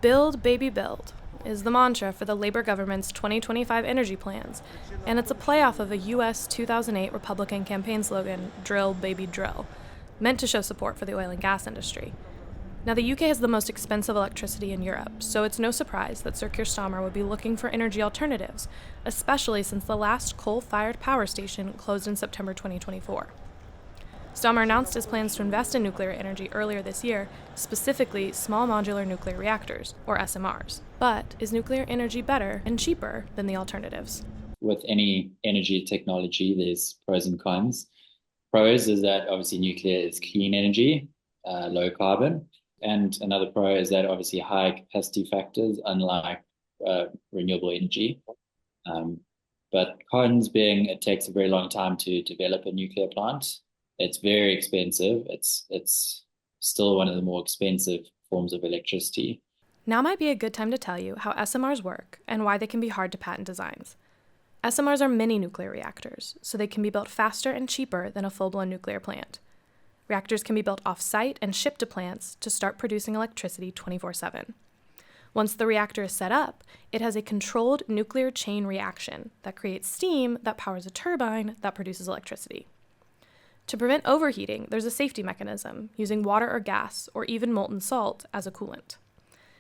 Build, baby, build is the mantra for the Labour government's 2025 energy plans, and it's a playoff of a U.S. 2008 Republican campaign slogan, drill, baby, drill, meant to show support for the oil and gas industry. Now, the UK has the most expensive electricity in Europe, so it's no surprise that Sir Keir Starmer would be looking for energy alternatives, especially since the last coal-fired power station closed in September 2024. Starmer announced his plans to invest in nuclear energy earlier this year, specifically small modular nuclear reactors, or SMRs. But is nuclear energy better and cheaper than the alternatives? With any energy technology, there's pros and cons. Pros is that obviously nuclear is clean energy, low carbon. And another pro is that obviously high capacity factors, unlike renewable energy. But cons being it takes a very long time to develop a nuclear plant. It's very expensive. It's still one of the more expensive forms of electricity. Now might be a good time to tell you how SMRs work and why they can be hard to patent designs. SMRs are mini nuclear reactors, so they can be built faster and cheaper than a full-blown nuclear plant. Reactors can be built off-site and shipped to plants to start producing electricity 24/7. Once the reactor is set up, it has a controlled nuclear chain reaction that creates steam that powers a turbine that produces electricity. To prevent overheating, there's a safety mechanism using water or gas or even molten salt as a coolant.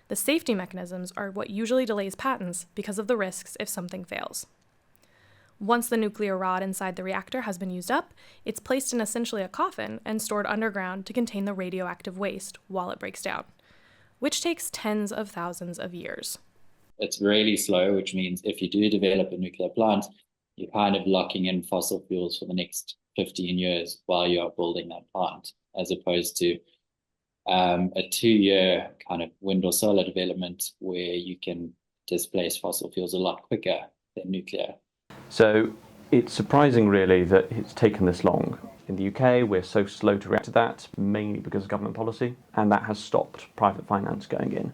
The safety mechanisms are what usually delays patents because of the risks if something fails. Once the nuclear rod inside the reactor has been used up, it's placed in essentially a coffin and stored underground to contain the radioactive waste while it breaks down, which takes tens of thousands of years. It's really slow, which means if you do develop a nuclear plant, you're kind of locking in fossil fuels for the next 15 years while you are building that plant, as opposed to a 2-year kind of wind or solar development where you can displace fossil fuels a lot quicker than nuclear. So it's surprising really that it's taken this long. In the UK, we're so slow to react to that, mainly because of government policy, and that has stopped private finance going in.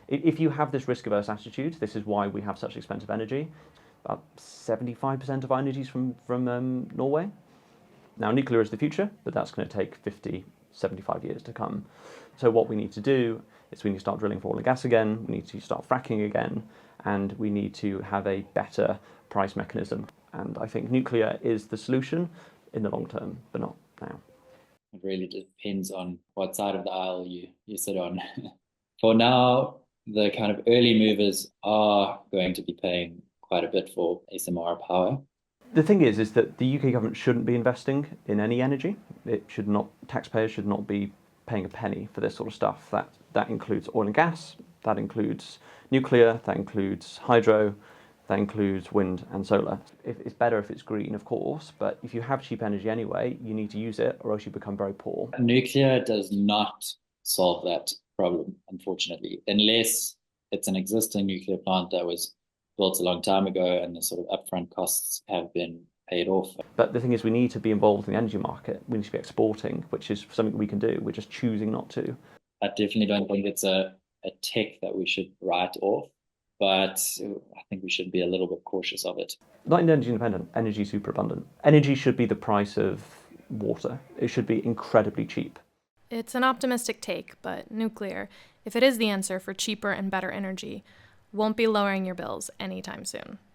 If you have this risk-averse attitude, this is why we have such expensive energy. About 75% of our energy is from Norway. Now, nuclear is the future, but that's going to take 50, 75 years to come. So what we need to do is we need to start drilling for oil and gas again, we need to start fracking again, and we need to have a better price mechanism. And I think nuclear is the solution in the long term, but not now. It really depends on what side of the aisle you sit on. For now, the kind of early movers are going to be paying quite a bit for SMR power. The thing is that the UK government shouldn't be investing in any energy. It should not, taxpayers should not be paying a penny for this sort of stuff. That includes oil and gas, that includes nuclear, that includes hydro, that includes wind and solar. It's better if it's green, of course, but if you have cheap energy anyway, you need to use it or else you become very poor. Nuclear does not solve that problem, unfortunately, unless it's an existing nuclear plant that was built a long time ago and the sort of upfront costs have been paid off. But the thing is, we need to be involved in the energy market. We need to be exporting, which is something we can do. We're just choosing not to. I definitely don't think it's a tech that we should write off, but I think we should be a little bit cautious of it. Not energy independent, energy super abundant. Energy should be the price of water. It should be incredibly cheap. It's an optimistic take, but nuclear, if it is the answer for cheaper and better energy, won't be lowering your bills anytime soon.